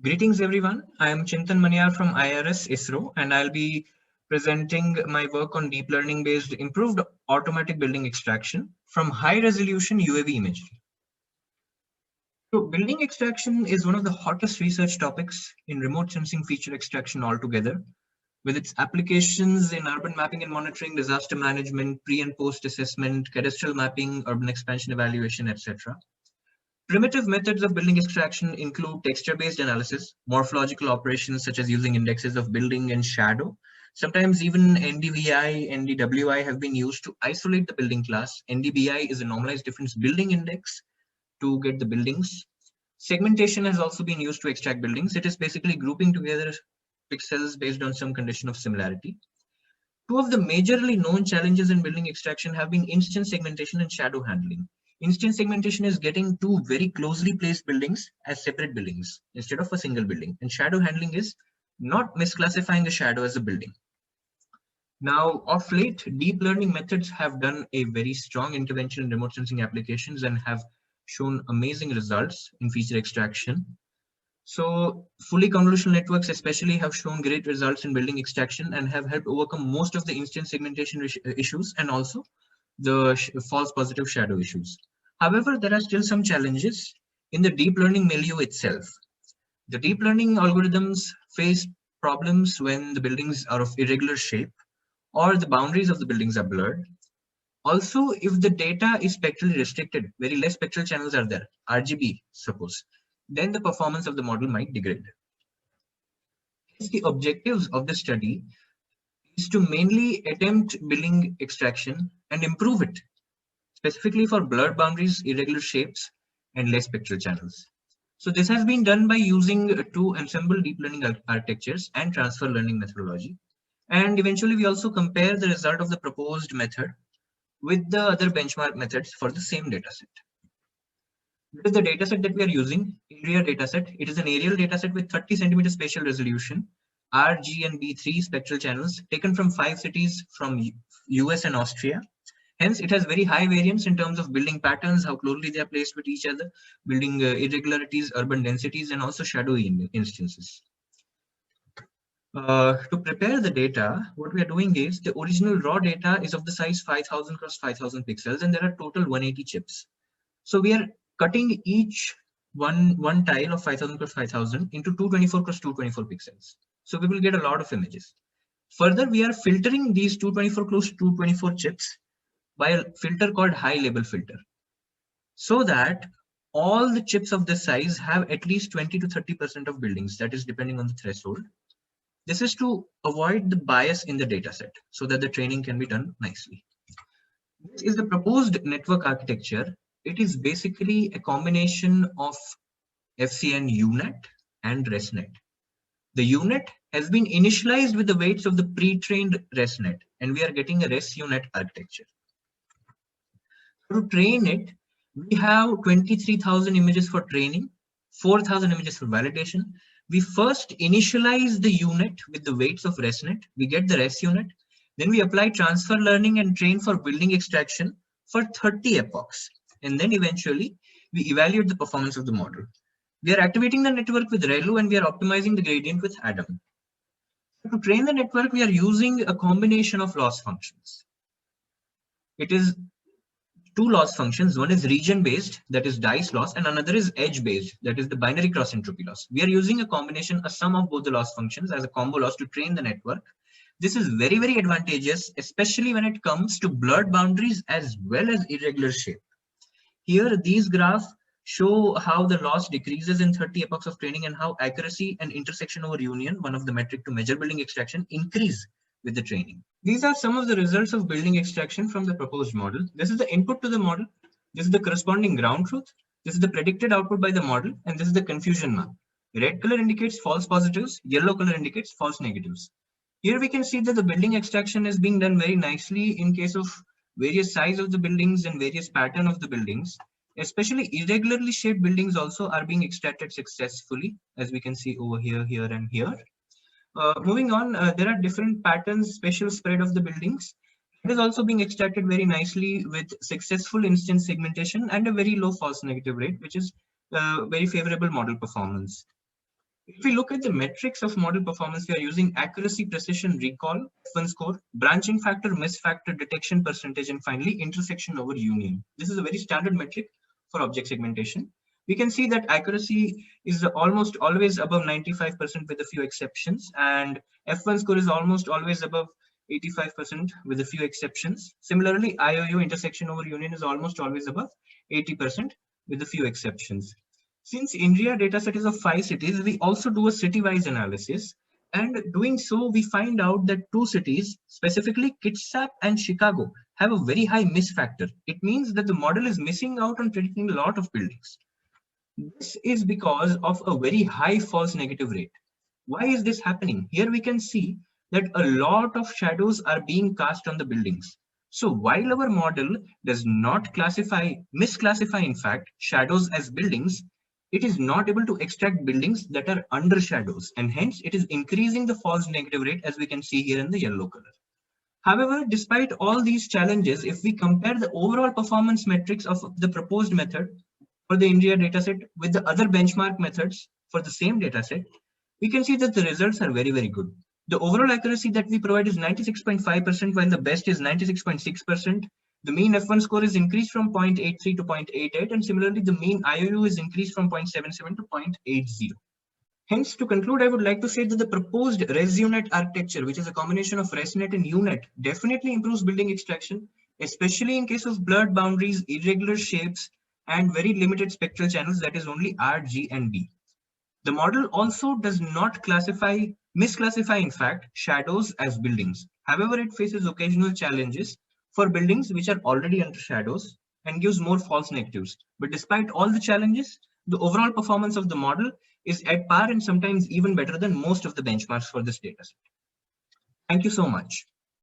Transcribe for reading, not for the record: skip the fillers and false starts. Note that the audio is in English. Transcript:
Greetings everyone, I am Chintan Maniar from IRS ISRO and I'll be presenting my work on deep learning based improved automatic building extraction from high resolution UAV imagery. So building extraction is one of the hottest research topics in remote sensing feature extraction altogether, with its applications in urban mapping and monitoring, disaster management, pre and post assessment, cadastral mapping, urban expansion evaluation, etc. Primitive methods of building extraction include texture-based analysis, morphological operations such as using indexes of building and shadow. Sometimes even NDVI, NDWI have been used to isolate the building class. NDBI is a normalized difference building index to get the buildings. Segmentation has also been used to extract buildings. It is basically grouping together pixels based on some condition of similarity. Two of the majorly known challenges in building extraction have been instance segmentation and shadow handling. Instance segmentation is getting two very closely placed buildings as separate buildings instead of a single building. And shadow handling is not misclassifying a shadow as a building. Now, of late, deep learning methods have done a very strong intervention in remote sensing applications and have shown amazing results in feature extraction. So fully convolutional networks especially have shown great results in building extraction and have helped overcome most of the instance segmentation issues and also the false positive shadow issues. However, there are still some challenges in the deep learning milieu itself. The deep learning algorithms face problems when the buildings are of irregular shape or the boundaries of the buildings are blurred. Also, if the data is spectrally restricted, very less spectral channels are there, RGB suppose, then the performance of the model might degrade. The objectives of the study is to mainly attempt building extraction and improve it, specifically for blurred boundaries, irregular shapes, and less spectral channels. So this has been done by using two ensemble deep learning architectures and transfer learning methodology. And eventually we also compare the result of the proposed method with the other benchmark methods for the same dataset. This is the dataset that we are using, area dataset. It is an aerial dataset with 30 centimeter spatial resolution, R, G, and B3 spectral channels taken from 5 cities from US and Austria. Hence, it has very high variance in terms of building patterns, how closely they are placed with each other, building irregularities, urban densities, and also shadowy instances. To prepare the data, what we are doing is the original raw data is of the size 5000 cross 5000 pixels, and there are total 180 chips. So we are cutting each one tile of 5000 cross 5000 into 224 cross 224 pixels. So we will get a lot of images. Further, we are filtering these 224 cross 224 chips by a filter called high label filter, so that all the chips of this size have at least 20 to 30% of buildings, that is depending on the threshold. This is to avoid the bias in the dataset so that the training can be done nicely. This is the proposed network architecture. It is basically a combination of FCN UNet and ResNet. The UNet has been initialized with the weights of the pre-trained ResNet, and we are getting a ResUNet architecture. To train it, we have 23,000 images for training, 4,000 images for validation. We first initialize the UNet with the weights of ResNet. We get the ResUNet. Then we apply transfer learning and train for building extraction for 30 epochs. And then eventually we evaluate the performance of the model. We are activating the network with ReLU and we are optimizing the gradient with Adam. To train the network, we are using a combination of loss functions. It is two loss functions. One is region based, that is dice loss, and another is edge based, that is the binary cross entropy loss. We are using a combination, a sum of both the loss functions as a combo loss to train the network. This is very, very advantageous, especially when it comes to blurred boundaries as well as irregular shape. Here, these graphs show how the loss decreases in 30 epochs of training and how accuracy and intersection over union, one of the metric to measure building extraction, increase with the training. These are some of the results of building extraction from the proposed model. This is the input to the model. This is the corresponding ground truth. This is the predicted output by the model. And this is the confusion map. Red color indicates false positives. Yellow color indicates false negatives. Here we can see that the building extraction is being done very nicely in case of various size of the buildings and various pattern of the buildings. Especially irregularly shaped buildings also are being extracted successfully, as we can see over here, here, and here. Moving on, there are different patterns, spatial spread of the buildings. It is also being extracted very nicely with successful instance segmentation and a very low false negative rate, which is very favorable model performance. If we look at the metrics of model performance, we are using accuracy, precision, recall, F1 score, branching factor, miss factor, detection percentage, and finally intersection over union. This is a very standard metric for object segmentation. We can see that accuracy is almost always above 95% with a few exceptions, and F1 score is almost always above 85% with a few exceptions. Similarly, IOU, intersection over union, is almost always above 80% with a few exceptions. Since India dataset is of 5 cities, we also do a city-wise analysis. And doing so, we find out that 2 cities, specifically Kitsap and Chicago, have a very high miss factor. It means that the model is missing out on predicting a lot of buildings. This is because of a very high false negative rate. Why is this happening? Here we can see that a lot of shadows are being cast on the buildings. So while our model does not misclassify in fact, shadows as buildings, it is not able to extract buildings that are under shadows, and hence it is increasing the false negative rate, as we can see here in the yellow color. However, despite all these challenges, if we compare the overall performance metrics of the proposed method for the India dataset with the other benchmark methods for the same dataset, we can see that the results are very, very good. The overall accuracy that we provide is 96.5%, while the best is 96.6%. The mean F1 score is increased from 0.83 to 0.88, and similarly, the mean IOU is increased from 0.77 to 0.80. Hence, to conclude, I would like to say that the proposed ResUnet architecture, which is a combination of ResNet and UNet, definitely improves building extraction, especially in case of blurred boundaries, irregular shapes, and very limited spectral channels, that is only R, G, and B. The model also does not misclassify in fact, shadows as buildings. However, it faces occasional challenges for buildings which are already under shadows and gives more false negatives. But despite all the challenges, the overall performance of the model is at par and sometimes even better than most of the benchmarks for this dataset. Thank you so much.